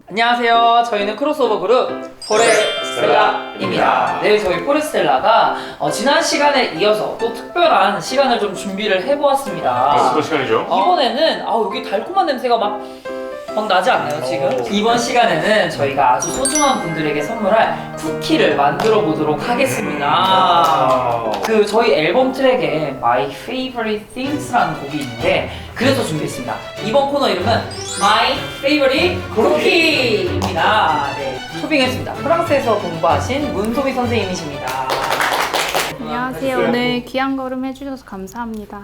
안녕하세요. 저희는 크로스오버 그룹 포레스텔라입니다. 네, 저희 포레스텔라가 지난 시간에 이어서 또 특별한 시간을 좀 준비를 해보았습니다. 어떤 시간이죠? 이번에는 여기 달콤한 냄새가 막 나지 않나요 지금? 이번 시간에는 저희가 아주 소중한 분들에게 선물할 쿠키를 만들어 보도록 하겠습니다. 그 저희 앨범 트랙에 My Favorite Things라는 곡이 있는데 그래서 준비했습니다. 이번 코너 이름은 My Favorite Cookie입니다. 네, 초빙했습니다. 프랑스에서 공부하신 문소미 선생님이십니다. 안녕하세요. 오늘 귀한 걸음 해주셔서 감사합니다.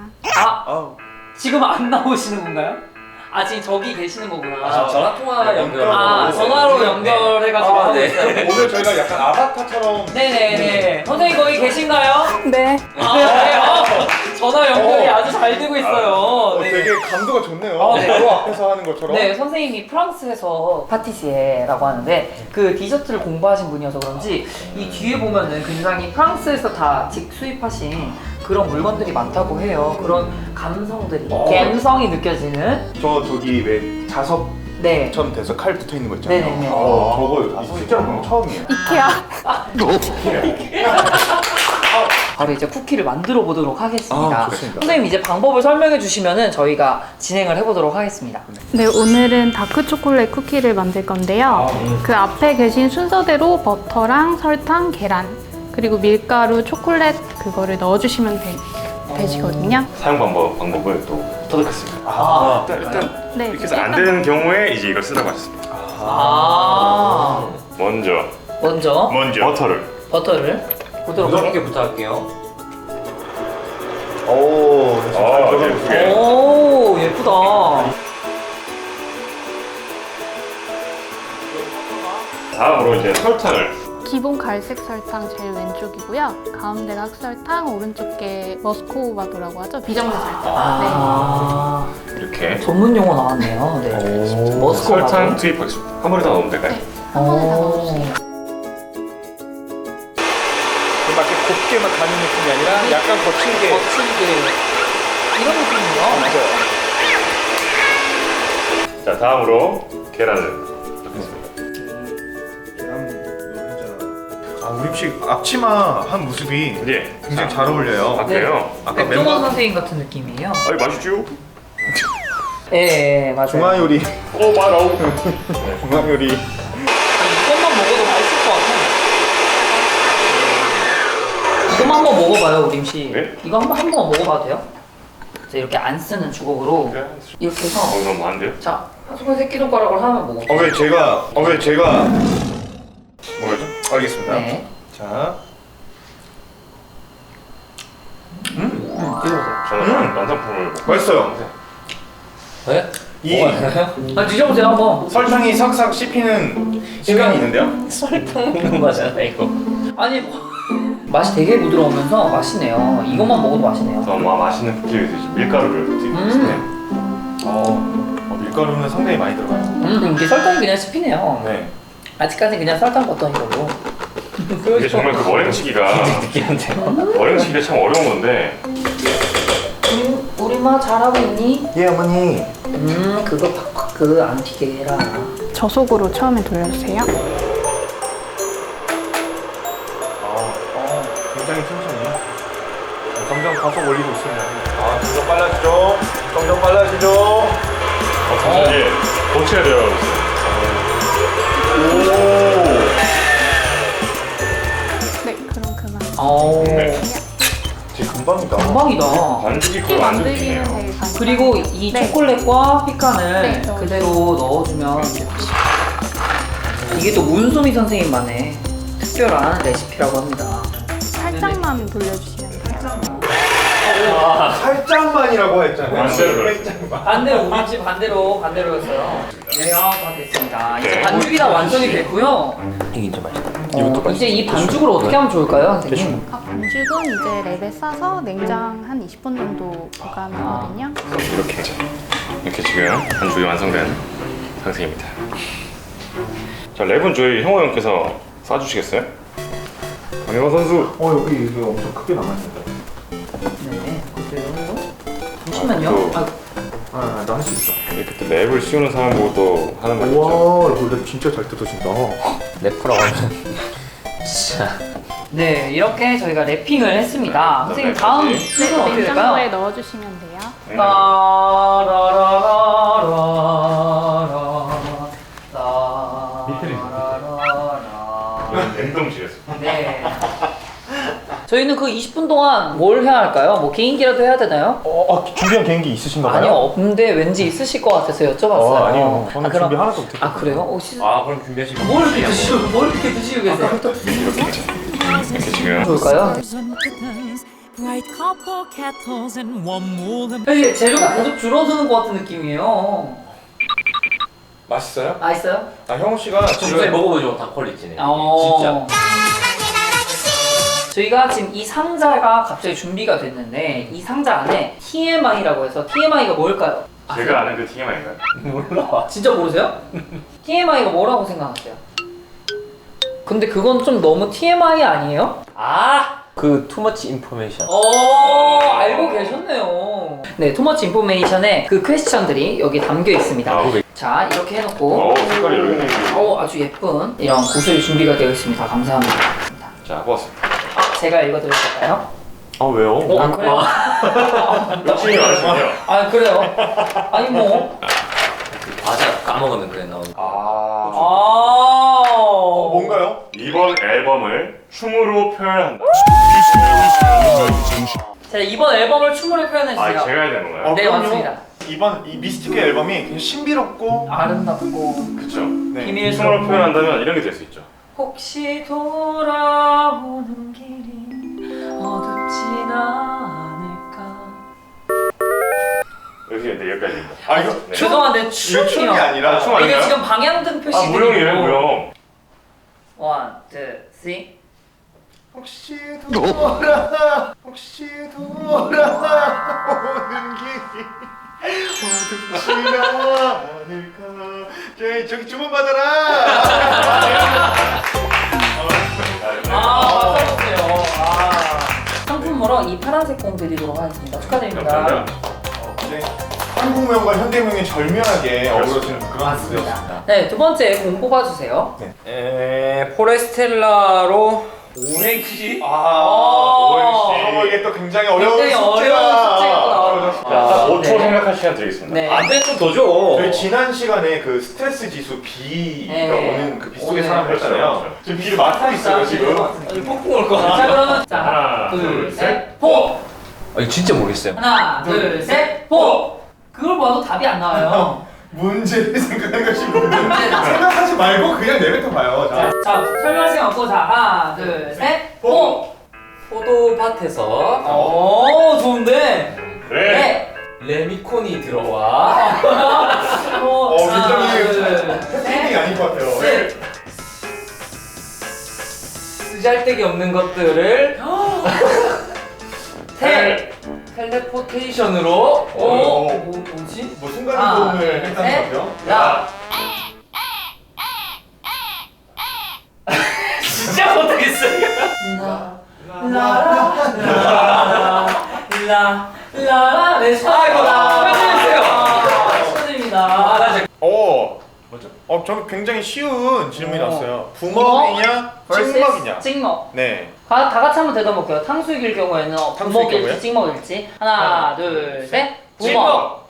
지금 안 나오시는 건가요? 지금 저기 계시는 거구나. 전화통화 연결. 전화로 연결해가지고 하고 네. 있어요. 오늘 저희가 약간 아바타처럼 네네네. 선생님 거기 계신가요? 네. 전화 연결이 아주 잘 되고 있어요. 네. 되게 감도가 좋네요. 네. 바로 앞에서 하는 것처럼. 네, 선생님이 프랑스에서 파티시에라고 하는데 그 디저트를 공부하신 분이어서 그런지 이 뒤에 보면은 굉장히 프랑스에서 다 직수입하신 그런 물건들이 많다고 해요. 그런 감성들이, 감성이 느껴지는. 저기 왜 자석처럼 네. 돼서 칼 붙어 있는 거 있잖아요. 네네네. 저거 실제로 보는 거 처음이에요. 이케아. 바로 이제 쿠키를 만들어 보도록 하겠습니다. 좋습니다. 선생님 이제 방법을 설명해 주시면은 저희가 진행을 해보도록 하겠습니다. 네, 오늘은 다크 초콜릿 쿠키를 만들 건데요. 그 앞에 계신 순서대로 버터랑 설탕, 계란, 그리고 밀가루, 초콜릿 그거를 넣어주시면 되시거든요. 사용 방법을 또 터득했습니다. 일단 네, 이렇게 해서 안 되는 경우에 이제 이걸 쓰라고 하셨습니다. 먼저 버터를 보도록 부드럽게 부탁할게요. 예쁘게. 오, 예쁘다. 다음으로 이제 설탕을. 기본 갈색 설탕 제일 왼쪽이고요. 가운데가 흑설탕, 오른쪽 게 머스코바도라고 하죠. 비정제 설탕. 이렇게 전문 용어 나왔네요. 네. 머스코바도. 설탕 투입하겠습니다. 한 번에 다 넣으면 될까요? 네. 한 번에 다 넣어주세요. 막 이렇게 곱게만 가는 느낌이 아니라 약간 거칠게. 이런 느낌이요. 자, 다음으로 계란을 넣겠습니다. 우리 혹시 앞치마 한 모습이 예. 굉장히 잘 어울려요. 그래요? 아까 백종원 선생님 같은 느낌이에요. 맛있죠? 예, 맞아요. 중화요리, 마라오. 중화요리. 이것만 먹어도 맛있을 것 같아. 이것만 한번 먹어봐요, 우림 씨. 네? 이거 한번 먹어봐도 돼요? 자, 이렇게 안 쓰는 주걱으로 이렇게 해서 너무 안 돼요? 자, 한 손에 새끼손가락을 하면 먹어. 왜 제가 뭐죠? 알겠습니다. 네. 자, 드셔보세요. 저는 완성품을 맛있어요. 네? 이 드셔보세요, 한번. 설탕이 싹싹 씹히는 시간이 있는데요. 설탕 먹는 거잖아 이거. 아니, 맛이 되게 부드러우면서 맛있네요. 이것만 먹어도 맛있네요. 더 맛있는 쿠키를 드시고 밀가루를 투입했습니다. 밀가루는 상당히 많이 들어가요. 이게 설탕이 그냥 씹히네요. 네. 아직까지 그냥 설탕 버터인 거고. 이게 정말 그 머랭치기가 참 어려운 건데 우리 마 잘하고 있니? 예, 어머니. 그거 팍팍 안 튀게 해라. 저속으로 처음에 돌려주세요. 굉장히 천천히. 점점 가속 올리고 있습니다. 점점 빨라지죠. 점점 빨라지죠. 이게 고쳐야 돼요. 네, 그럼 그만. 네. 되게 금방이다. 금방이다. 반죽이 쿠키 그걸 안 만들기는 좋네요. 되게 간단해요. 그리고 이 네. 초콜릿과 피칸을 네, 넣어주세요. 그대로 넣어주면 이게 또 문소미 선생님만의 특별한 레시피라고 합니다. 살짝만 돌려주시면 돼요. 살짝만이라고 했잖아요. 반대로 우리 집 반대로였어요. 네, 다 됐습니다. 이제 반죽이 다 완성이 됐고요. 이게 진짜 맛있다. 이제 이 반죽을 어떻게 하면 좋을까요, 선생님? 반죽은 이제 랩에 싸서 냉장 한 20분 정도 보관하거든요. 이렇게 지금 반죽이 완성된 상태입니다. 자, 랩은 저희 형호 형께서 싸주시겠어요? 강혜화 선수. 여기 이거 엄청 크게 남았는데. 네, 그대로 해서 하시면요. 또. 아이고. 나 할 수 있어. 이렇게 또 랩을 씌우는 사람 보고 또 하는 거 있죠. 우와, 이거 랩 진짜 잘 뜯어진다. 래퍼라고 하면 진짜. 네, 이렇게 저희가 랩핑을 했습니다. 선생님 다음 네, 순서는 어떻게 냉장고에 될까요? 넣어주시면 돼요. 냉동실에서. 네. 저희는 그 20분 동안 뭘 해야 할까요? 뭐 개인기라도 해야 되나요? 준비한 개인기 있으신가 봐요? 아니요, 없는데 왠지 있으실 것 같아서 여쭤봤어요. 아니요. 저는 그럼- 준비 하나도 못했거든요. 아 그래요? 혹시 아 그럼 준비하시고. 뭘 이렇게 드시고 계세요? 이렇게 지금. 좋을까요? Bright copper kettles and warm woolen 사실 재료가 계속 줄어드는 것 같은 느낌이에요. 맛있어요? 맛있어요? 아, 형우 씨가 지금 먹어보죠. 다 퀄리티네. 어. 진짜. 저희가 지금 이 상자가 갑자기 준비가 됐는데 이 상자 안에 TMI라고 해서 TMI가 뭘까요? 제가 아는 그 TMI인가요? 몰라. 진짜 모르세요? TMI가 뭐라고 생각하세요? 근데 그건 좀 너무 TMI 아니에요? 그 투머치 인포메이션. 알고 계셨네요. 네, 투머치 인포메이션에 그 퀘스천들이 여기 담겨 있습니다. 자, 이렇게 해놓고 색깔이 여기네. 아주 예쁜 이런 구슬이 준비가 되어 있습니다. 감사합니다. 자, 고맙습니다. 제가 읽어드릴 까요? 아, 왜요? 아, 그래요? 욕심이 많으시네요. 아, 그래요? 아니 뭐. 과자 까먹으면 그래 나오는 거. 뭔가요? 이번 앨범을 춤으로 표현한다. 자, 이번 앨범을 춤으로 표현해주세요. 제가 해야 되는 건가요? 네, 그럼요. 맞습니다. 이번 이 미스틱의 앨범이 굉장히 신비롭고 아름답고 그쵸. 네. 비밀스러운 춤으로 표현한다면 이런 게 될 수 있죠. 혹시 돌아오는 길이 어둡진 않을까. 여기까지입니다. 아, 이거 네. 죄송한데 이거 춤이 춤이요. 아니라 춤 이게 아닌가요? 지금 방향등 표시. 무용이에요, 무용. 1, 2, 3. 혹시 돌아오는 길이 어둡진 않을까. 저기 주문 받아라. 맞아주세요. 상품으로 이 파란색 공 드리도록 하겠습니다. 축하드립니다. 감사합니다. 네. 한국명과 현대명이 절묘하게 어우러지는 그런 맞습니다. 무대였습니다. 네, 두 번째 공 뽑아주세요. 포레스텔라로 오행시. 이게 또 굉장히 어려운 굉장히 숙제가 어려운 숙제가 또 나옵니다. 자, 5초 네. 생각할 시간 드리겠습니다. 네. 안돼 좀더 줘. 저희 지난 시간에 그 스트레스 지수 B가 네. 오는 그 B 속의 오늘 사람을 했잖아요. 그렇죠. 지금 B를 맡고 있어요 지금. 뽕뽕 올 거. 자, 그러면 자, 하나, 둘, 둘, 셋, 포! 이거 진짜 모르겠어요. 하나, 둘, 셋, 포! 그걸 봐도 답이 안 나와요. 문제를 생각하는 것이 문제. 문제다. 생각하지 말고 그냥 내뱉어 봐요. 자, 설명할 시간 없고, 자, 하나, 둘, 셋, 포! 포도밭에서 오, 좋은데? 네. 레미콘이 들어와. 굉장히 둘, 해피닝이 아닌 것 같아요. 셋. 쓰잘데기 없는 것들을 텔레포테이션으로 뭐지? 뭐 순간이동을 했다는 것 같아요. 야! 진짜 못하겠어요. 라라라라 네, 축하드립니다. 축하드립니다. 뭐죠? 저는 굉장히 쉬운 질문이 나왔어요. 부먹이냐, 찍먹이냐. 찍먹. 네. 다 같이 한번 대답해볼게요. 탕수육일 경우에는 부먹일지 경우에? 찍먹일지. 하나, 둘, 셋. 부먹.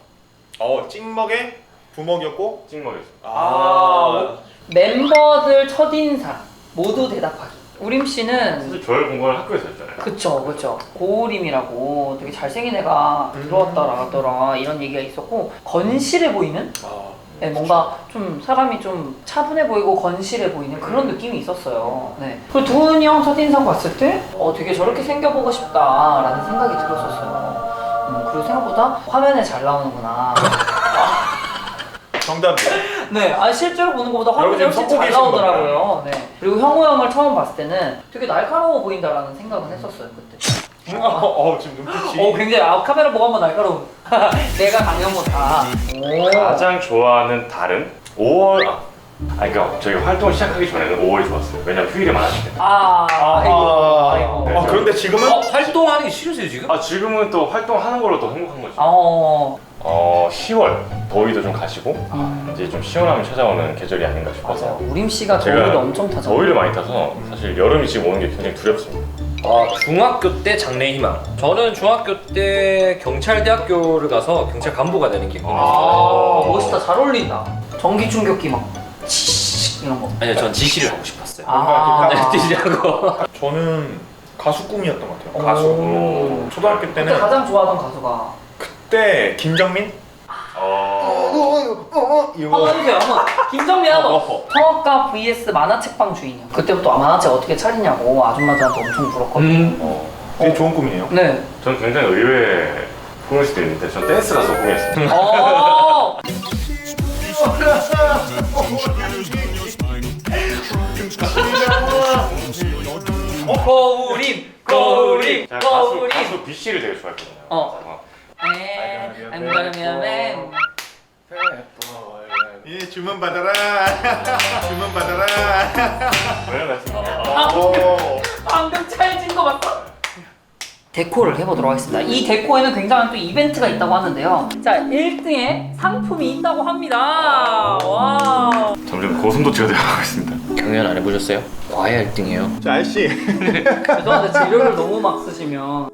찍먹의 부먹이었고. 찍먹이었어요. 멤버들 첫인상 모두 대답하기. 우림 씨는 사실 저를 본 건 학교에서 했잖아요. 그쵸. 고우림이라고 되게 잘생긴 애가 들어왔다 나갔더라 이런 얘기가 있었고 건실해 보이는? 네, 뭔가 좀 사람이 좀 차분해 보이고 건실해 보이는 그런 느낌이 있었어요. 네. 그리고 두은이 형 첫인상 봤을 때 되게 저렇게 생겨보고 싶다라는 생각이 들었었어요. 그리고 생각보다 화면에 잘 나오는구나. 정답이에요. 네, 실제로 보는 것보다 여러분 화면이 지금 훨씬 잘 속고 계신 나오더라고요. 네. 그리고 형우 형을 처음 봤을 때는 되게 날카로워 보인다라는 생각은 했었어요 그때. 지금 눈빛이. 굉장히 카메라 보고 한번 날카로운. 내가 강영모다. 가장 좋아하는 달은 5월 아니 그러니까 저희가 활동을 시작하기 전에는 5월이 좋았어요. 왜냐면 휴일이 많았기 때문에. 아이고. 그런데 지금은? 활동하는 게 싫으세요 지금? 지금은 또 활동하는 걸로 더 행복한 거죠. 10월 더위도 좀 가시고 이제 좀 시원함이 찾아오는 계절이 아닌가 싶어서. 우림 씨가 제가 더위를 엄청 타잖아요. 더위를 많이 타서 사실 여름이 지금 오는 게 굉장히 두렵습니다. 중학교 때 장래 희망. 저는 중학교 때 경찰대학교를 가서 경찰 간부가 되는 게 꿈이었어요. 멋있다. 잘 어울린다. 전기 충격기 막 이런 거. 아니요, 전 지시를 하고 싶었어요. 아. 뛰자고. 저는 가수 꿈이었던 것 같아요. 가수. 초등학교 그때 때는 가장 좋아하던 가수가. 그때 김정민? 한번 해주세요. 한번. 김정민 한번. 성악가 vs 만화책방 주인이요. 그때부터 만화책 어떻게 차리냐고 아줌마들한테 엄청 물었거든요. 되게 좋은 꿈이네요. 네. 저는 굉장히 의외의 꿈일 수도 있는데 전 댄스 가수 꿈이었어요. 거울임, 거울임, 제가 거울임. 가수 BC를 되게 좋아했거든요. I'm gonna be a man. 예, 주문 받아라. 주문 받아라. 왜 같습니다. 방금 찰진 거 봤어? 데코를 해보도록 하겠습니다. 이 데코에는 굉장한 또 이벤트가 있다고 하는데요. 자, 1등에 상품이 있다고 합니다. 와. 점점 고슴도치가 되어가고 있습니다. 경연 안 해보셨어요? 과외 1등이에요. 자, 아저씨. 죄송한데 재료를 너무 막 쓰시면